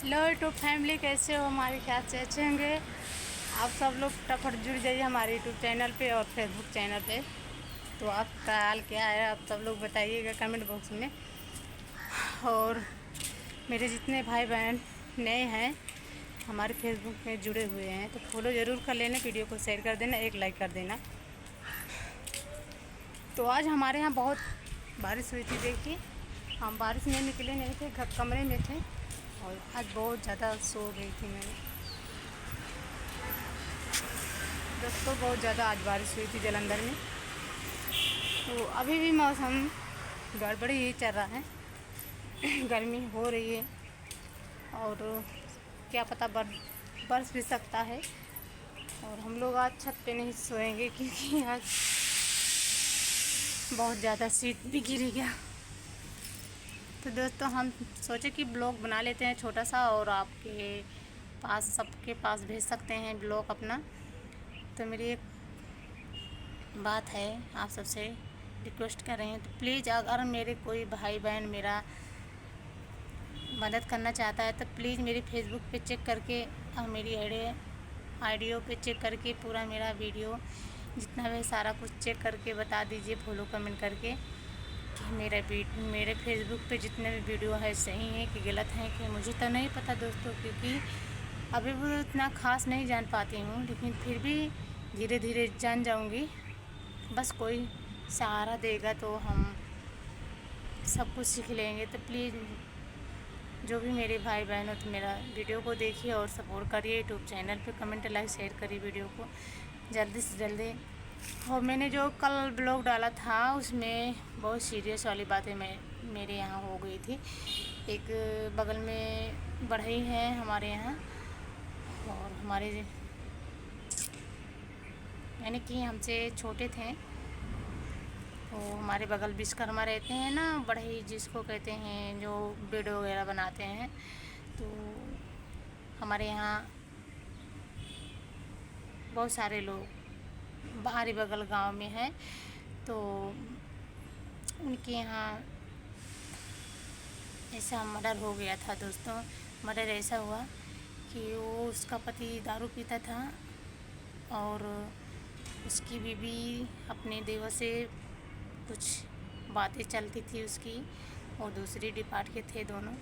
Hello YouTube family, कैसे हो? हमारे ख्याल से अच्छे होंगे। आप सब लोग फटाफट जुड़ जाइए हमारे यूट्यूब चैनल पे और फेसबुक चैनल पे। तो आपका हाल क्या है, आप सब लोग बताइएगा कमेंट बॉक्स में। और मेरे जितने भाई बहन नए हैं हमारे फेसबुक में जुड़े हुए हैं तो फॉलो ज़रूर कर लेना, वीडियो को शेयर कर देना, एक लाइक कर देना। तो आज हमारे यहाँ बहुत बारिश हुई थी। देखिए, हम बारिश में निकले नहीं थे, कमरे में थे और आज बहुत ज़्यादा सो गई थी मैं दोस्तों। बहुत ज़्यादा आज बारिश हुई थी जालंधर में। तो अभी भी मौसम गड़बड़ी ही चल रहा है गर्मी हो रही है और क्या पता बरस भी सकता है। और हम लोग आज छत पे नहीं सोएंगे क्योंकि आज बहुत ज़्यादा शीत भी गिरी गया। तो दोस्तों, हम सोचे कि ब्लॉग बना लेते हैं छोटा सा और आपके पास, सबके पास भेज सकते हैं ब्लॉग अपना। तो मेरी एक बात है, आप सबसे रिक्वेस्ट कर रहे हैं तो प्लीज़, अगर मेरे कोई भाई बहन मेरा मदद करना चाहता है तो प्लीज़ मेरी फेसबुक पे चेक करके और मेरी आईडियो पे चेक करके पूरा मेरा वीडियो जितना भी सारा कुछ चेक करके बता दीजिए, फॉलो कमेंट करके कि मेरे फेसबुक पे जितने भी वीडियो है सही है कि गलत है। कि मुझे तो नहीं पता दोस्तों, क्योंकि अभी वो इतना ख़ास नहीं जान पाती हूँ, लेकिन फिर भी धीरे धीरे जान जाऊँगी। बस कोई सहारा देगा तो हम सब कुछ सीख लेंगे। तो प्लीज़ जो भी मेरे भाई बहन हो तो मेरा वीडियो को देखिए और सपोर्ट करिए यूट्यूब चैनल पे, कमेंट लाइक शेयर करिए वीडियो को जल्दी से जल्दी। और मैंने जो कल ब्लॉग डाला था उसमें बहुत सीरियस वाली बातें मेरे यहाँ हो गई थी। एक बगल में बढ़ई है हमारे यहाँ, और हमारे यानी कि हमसे छोटे थे। तो हमारे बगल विश्वकर्मा रहते हैं ना, बढ़ई जिसको कहते हैं, जो बेड वगैरह बनाते हैं। तो हमारे यहाँ बहुत सारे लोग बाहरी बगल गांव में हैं। तो उनके यहाँ ऐसा मर्डर हो गया था दोस्तों। मर्डर ऐसा हुआ कि वो, उसका पति दारू पीता था और उसकी बीवी अपने देवर से कुछ बातें चलती थी उसकी, और दूसरी डिपार्ट के थे दोनों।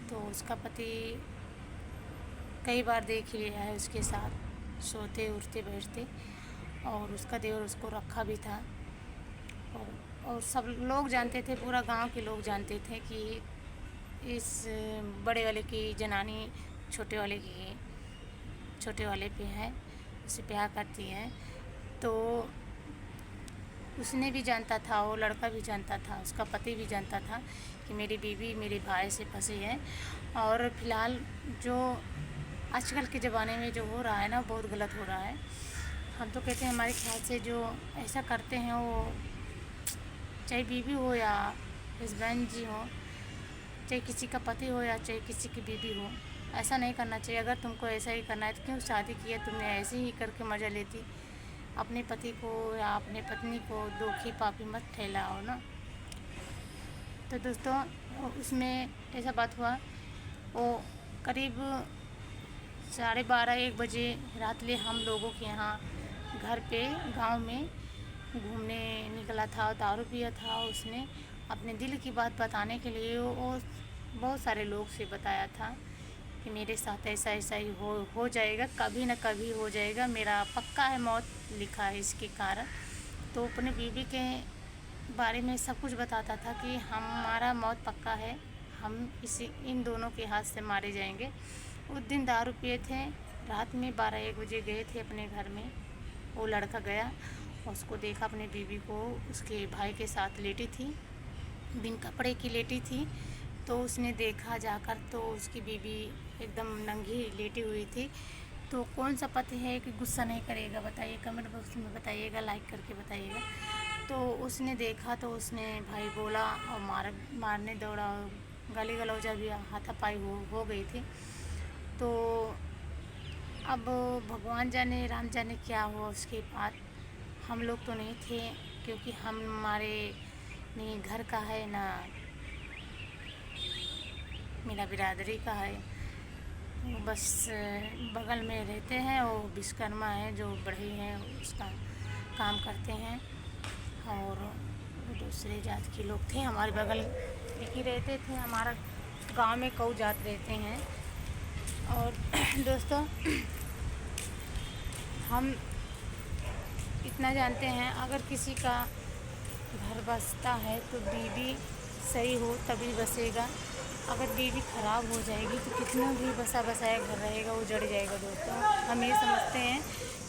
तो उसका पति कई बार देख लिया है उसके साथ सोते उठते बैठते, और उसका देवर उसको रखा भी था। और सब लोग जानते थे, पूरा गांव के लोग जानते थे कि इस बड़े वाले की जनानी छोटे वाले पे है, उसे प्यार करती है। तो उसने भी जानता था, वो लड़का भी जानता था, उसका पति भी जानता था कि मेरी बीवी मेरे भाई से फंसी है। और फिलहाल जो आजकल के ज़माने में जो हो रहा है ना, बहुत गलत हो रहा है। हम तो कहते हैं, हमारे ख्याल से जो ऐसा करते हैं वो, चाहे बीवी हो या हस्बैंड जी हो, चाहे किसी का पति हो या चाहे किसी की बीवी हो, ऐसा नहीं करना चाहिए। अगर तुमको ऐसा ही करना है तो क्यों शादी किया? तुमने ऐसे ही करके मज़ा लेती। अपने पति को या अपने पत्नी को दोखी पापी मत ठहराओ ना। तो दोस्तों, उसमें ऐसा बात हुआ, वो करीब 12:30-1 बजे रात ले हम लोगों के यहाँ घर पे गांव में घूमने निकला था। दारू पिया था उसने। अपने दिल की बात बताने के लिए वो बहुत सारे लोग से बताया था कि मेरे साथ ऐसा ऐसा ही हो जाएगा, कभी ना कभी हो जाएगा, मेरा पक्का है मौत लिखा है इसके कारण। तो अपने बीवी के बारे में सब कुछ बताता था कि हमारा मौत पक्का है, हम इन दोनों के हाथ से मारे जाएंगे। उस दिन दारू पिए थे, रात में 12-1 बजे गए थे अपने घर में। वो लड़का गया, उसको देखा अपने बीवी को उसके भाई के साथ लेटी थी, बिन कपड़े की लेटी थी। तो उसने देखा जाकर तो उसकी बीवी एकदम नंगी लेटी हुई थी। तो कौन सा पति है कि गुस्सा नहीं करेगा? बताइए, कमेंट बॉक्स में बताइएगा, लाइक करके बताइएगा। तो उसने देखा तो उसने भाई बोला और मारने दौड़ा, गाली गलौजा भी हाथापाई हो गई थी। तो अब भगवान जाने, राम जाने क्या हुआ उसके बाद। हम लोग तो नहीं थे, क्योंकि हमारे नहीं घर का है ना मेरा बिरादरी का है। वो बस बगल में रहते हैं। वो विश्वकर्मा है जो बढ़ई हैं, उसका काम करते हैं। और वो दूसरे जात के लोग थे, हमारे बगल एक ही रहते थे। हमारा गांव में कऊ जात रहते हैं। और दोस्तों, हम इतना जानते हैं, अगर किसी का घर बसता है तो बीवी सही हो तभी बसेगा। अगर बीवी ख़राब हो जाएगी तो कितना भी बसा बसाया घर रहेगा, वो जड़ जाएगा। दोस्तों, हम ये समझते हैं,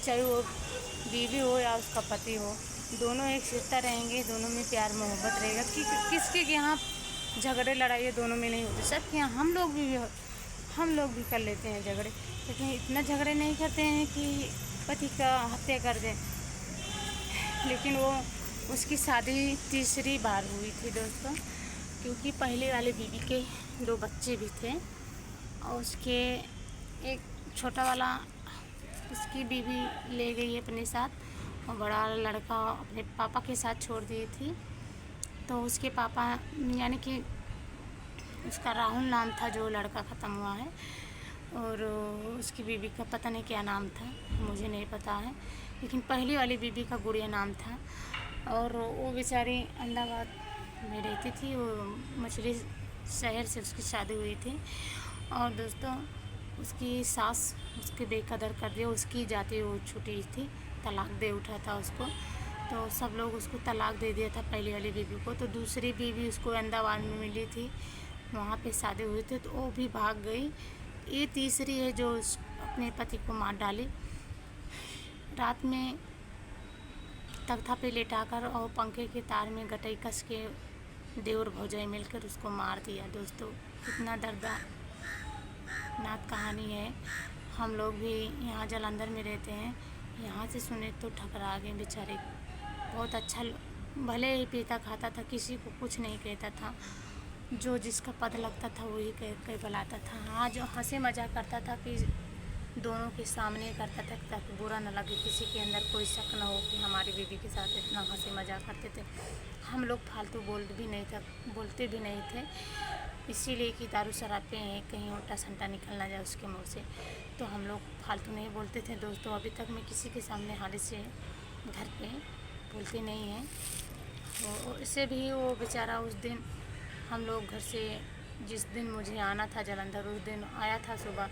चाहे वो बीवी हो या उसका पति हो, दोनों एक सिरता रहेंगे, दोनों में प्यार मोहब्बत रहेगा। कि किसके यहाँ झगड़े लड़ाई दोनों में नहीं होते। सबके यहाँ हम लोग भी कर लेते हैं झगड़े, लेकिन इतना झगड़े नहीं करते हैं कि पति का हत्या कर दें। लेकिन वो उसकी शादी तीसरी बार हुई थी दोस्तों, क्योंकि पहले वाले बीवी के 2 बच्चे भी थे। और उसके एक छोटा वाला उसकी बीवी ले गई अपने साथ, और बड़ा लड़का अपने पापा के साथ छोड़ दी थी। तो उसके पापा, यानी कि उसका राहुल नाम था जो लड़का ख़त्म हुआ है, और उसकी बीवी का पता नहीं क्या नाम था, मुझे नहीं पता है। लेकिन पहली वाली बीवी का गुड़िया नाम था। और वो बेचारी अहमदाबाद में रहती थी। वो मछली शहर से उसकी शादी हुई थी। और दोस्तों, उसकी सास उसके बेकदर कर दिया। उसकी जाति वो छुटी थी, तलाक दे उठा था उसको। तो सब लोग उसको तलाक दे दिया था पहली वाली बीवी को। तो दूसरी बीवी उसको अहमदाबाद में मिली थी, वहाँ पे शादी हुई थी, तो वो भी भाग गई। ये तीसरी है जो अपने पति को मार डाली। रात में तख्ता पे लेटाकर और पंखे के तार में गटई कस के देवर भौजाई मिलकर उसको मार दिया। दोस्तों, कितना दर्दनाक कहानी है। हम लोग भी यहाँ जालंधर में रहते हैं, यहाँ से सुने तो ठकरा गए बेचारे। बहुत अच्छा, भले ही पीता खाता था, किसी को कुछ नहीं कहता था। जो जिसका पद लगता था वही कह बुलाता था। हाँ, जो हंसी मजाक करता था कि दोनों के सामने करता था ताकि बुरा न लगे, किसी के अंदर कोई शक न हो कि हमारी बीवी के साथ इतना हंसी मजाक करते थे। हम लोग फालतू बोलते भी नहीं थे, इसीलिए कि दारू शराब पे कहीं उल्टा सल्टा निकल ना जाए उसके मुँह से, तो हम लोग फालतू नहीं बोलते थे। दोस्तों, अभी तक मैं किसी के सामने हाल से घर पे बोलती नहीं है। तो इससे भी वो बेचारा उस दिन, हम लोग घर से जिस दिन मुझे आना था जालंधर, उस दिन आया था सुबह,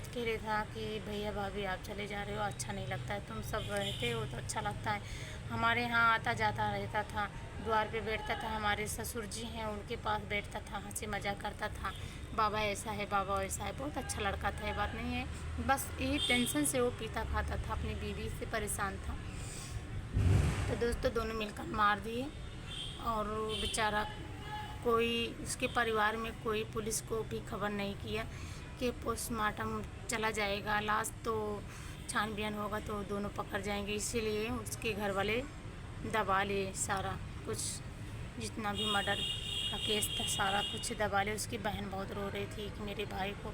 कह रहा था कि भैया भाभी आप चले जा रहे हो, अच्छा नहीं लगता है, तुम सब रहते हो तो अच्छा लगता है। हमारे यहाँ आता जाता रहता था, द्वार पे बैठता था, हमारे ससुर जी हैं उनके पास बैठता था, हंसी मजाक करता था, बाबा ऐसा है बाबा वैसा है। बहुत अच्छा लड़का था, ये बात नहीं है, बस यही टेंशन से वो पीता खाता था, अपनी बीवी से परेशान था। तो दोस्तों, दोनों मिलकर मार दिए। और बेचारा, कोई उसके परिवार में कोई पुलिस को भी खबर नहीं किया कि पोस्टमार्टम चला जाएगा, लाश तो छानबीन होगा तो दोनों पकड़ जाएंगे। इसीलिए उसके घर वाले दबा लिए सारा कुछ, जितना भी मर्डर का केस था सारा कुछ दबा लिए। उसकी बहन बहुत रो रही थी कि मेरे भाई को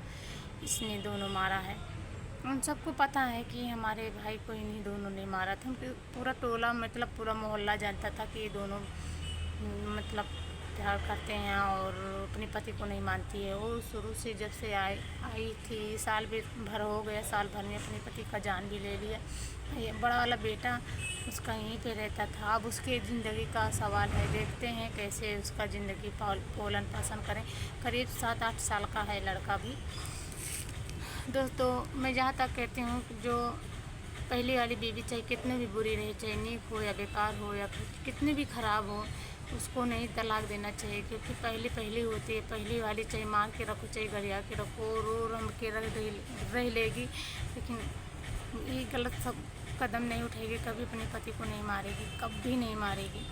इसने दोनों मारा है। उन सबको पता है कि हमारे भाई को इन्हीं दोनों ने मारा था। पूरा टोला, मतलब पूरा मोहल्ला जानता था कि ये दोनों मतलब प्यार करते हैं और अपने पति को नहीं मानती है। वो शुरू से जब से आई थी, साल भर हो गया, साल भर में अपने पति का जान भी ले लिया। ये बड़ा वाला बेटा उसका यहीं पे रहता था। अब उसके ज़िंदगी का सवाल है, देखते हैं कैसे उसका ज़िंदगी पालन पोषण करें। करीब 7-8 साल का है लड़का भी। दोस्तों, मैं जहाँ तक कहती हूँ, जो पहली वाली बीवी चाहे कितनी भी बुरी रहे, चाहे नीक हो या बेकार हो या फिर कितनी भी ख़राब हो, उसको नहीं तलाक देना चाहिए। क्योंकि पहली होती है, पहली वाली चाहे मार के रखो चाहे गरिया के रखो, रो रम के रह लेगी, लेकिन ये गलत सब कदम नहीं उठाएगी, कभी अपने पति को नहीं मारेगी, कभी नहीं मारेगी।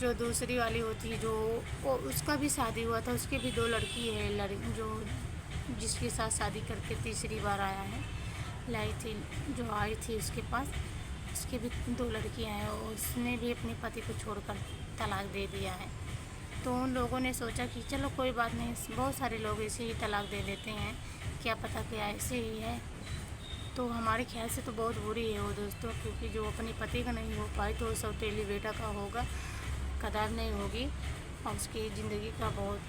जो दूसरी वाली होती है, जो उसका भी शादी हुआ था, उसके भी 2 लड़की है, जो जिसके साथ शादी करके तीसरी बार आया है, जो आई थी उसके पास, उसके भी 2 लड़कियां हैं। उसने भी अपने पति को छोड़कर तलाक दे दिया है। तो उन लोगों ने सोचा कि चलो कोई बात नहीं, बहुत सारे लोग ऐसे ही तलाक दे देते हैं, क्या पता क्या ऐसे ही है। तो हमारे ख्याल से तो बहुत बुरी है वो दोस्तों, क्योंकि जो अपने पति का नहीं हो पाई तो सौतेली बेटा का होगा, कदार नहीं होगी, और उसकी ज़िंदगी का बहुत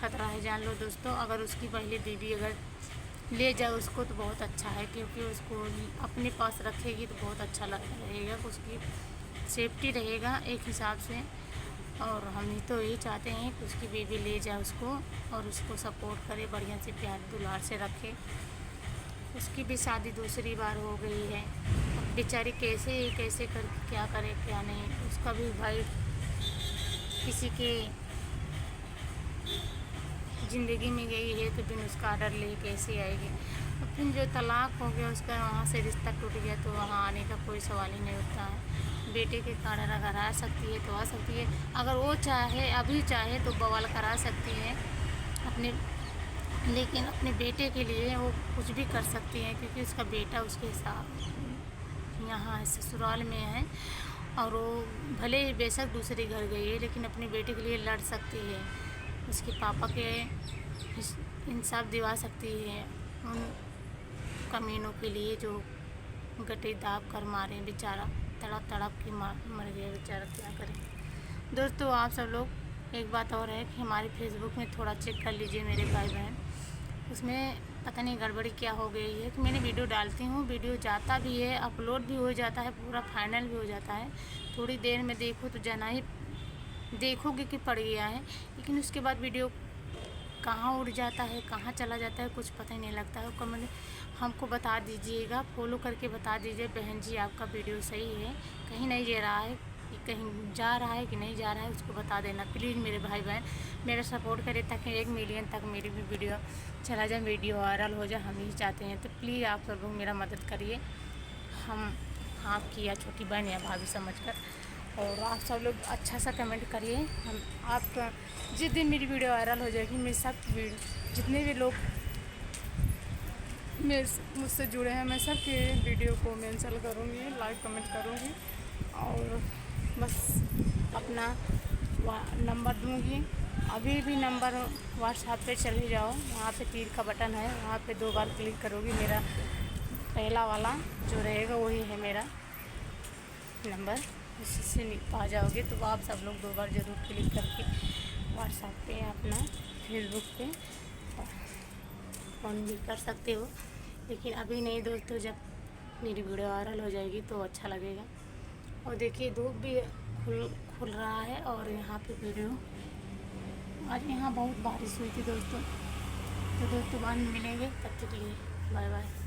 खतरा है। जान लो दोस्तों, अगर उसकी पहली बीवी अगर ले जाए उसको तो बहुत अच्छा है, क्योंकि उसको अपने पास रखेगी तो बहुत अच्छा रहेगा, उसकी सेफ्टी रहेगा एक हिसाब से। और हम ही तो यही चाहते हैं कि उसकी बीवी ले जाए उसको और उसको सपोर्ट करे, बढ़िया से प्यार दुलार से रखे। उसकी भी शादी दूसरी बार हो गई है, अब बेचारी कैसे कर क्या करे क्या नहीं। उसका भी भाई किसी के ज़िंदगी में गई है तो फिर उसका ऑर्डर ले कैसे आएगी। और फिर जो तलाक हो गया उसका, वहाँ से रिश्ता टूट गया तो वहाँ आने का कोई सवाल ही नहीं उठता है। बेटे के कारण अगर आ सकती है तो आ सकती है, अगर वो चाहे अभी चाहे तो बवाल करा सकती है अपने, लेकिन अपने बेटे के लिए वो कुछ भी कर सकती है, क्योंकि उसका बेटा उसके साथ यहाँ ससुराल में है। और वो भले ही बेशक दूसरे घर गई है लेकिन अपने बेटे के लिए लड़ सकती है, उसके पापा के इंसाफ दिवा सकती है उन कमीनों के लिए जो गटे दाब कर मारे। बेचारा तड़प तड़प के मर गया बेचारा, क्या करें। दोस्तों आप सब लोग एक बात और है कि हमारे फेसबुक में थोड़ा चेक कर लीजिए मेरे भाई बहन, उसमें पता नहीं गड़बड़ी क्या हो गई है कि मैंने वीडियो डालती हूँ, वीडियो जाता भी है, अपलोड भी हो जाता है, पूरा फाइनल भी हो जाता है, थोड़ी देर में देखो तो जाना ही देखोगे कि पड़ गया है, लेकिन उसके बाद वीडियो कहाँ उड़ जाता है, कहाँ चला जाता है, कुछ पता ही नहीं लगता है। कमेंट हमको बता दीजिएगा, फॉलो करके बता दीजिए बहन जी आपका वीडियो सही है, कहीं नहीं जा रहा है, कहीं जा रहा है कि नहीं जा रहा है, उसको बता देना प्लीज़ मेरे भाई बहन। मेरा सपोर्ट करें ताकि 1 मिलियन तक मेरी भी वीडियो चला जाए, वीडियो वायरल हो जाए, हम ही चाहते हैं। तो प्लीज़ आप सब लोग मेरा मदद करिए, हम आपकी या छोटी बहन या भाभी समझकर। और आप सब लोग अच्छा सा कमेंट करिए। हम आप जिस दिन मेरी वीडियो वायरल हो जाएगी, मैं सब जितने भी लोग मुझसे जुड़े हैं मैं सबके वीडियो को मेंशन करूँगी, लाइक कमेंट करूँगी, और बस अपना नंबर दूँगी। अभी भी नंबर व्हाट्सएप पे चले जाओ, वहाँ पे तीर का बटन है, वहाँ पे 2 बार क्लिक करोगी, मेरा पहला वाला जो रहेगा वही है मेरा नंबर, उसी से पा जाओगे। तो आप सब लोग 2 बार ज़रूर क्लिक करके व्हाट्सएप पे अपना फेसबुक पे फ़ोन भी कर सकते हो, लेकिन अभी नहीं दोस्तों, जब मेरी वीडियो वायरल हो जाएगी तो अच्छा लगेगा। और देखिए धूप भी खुल रहा है, और यहाँ पे वीडियो आज यहाँ बहुत बारिश हुई थी दोस्तों। तो दोस्तों बाद में मिलेंगे, तब तक के लिए बाय बाय।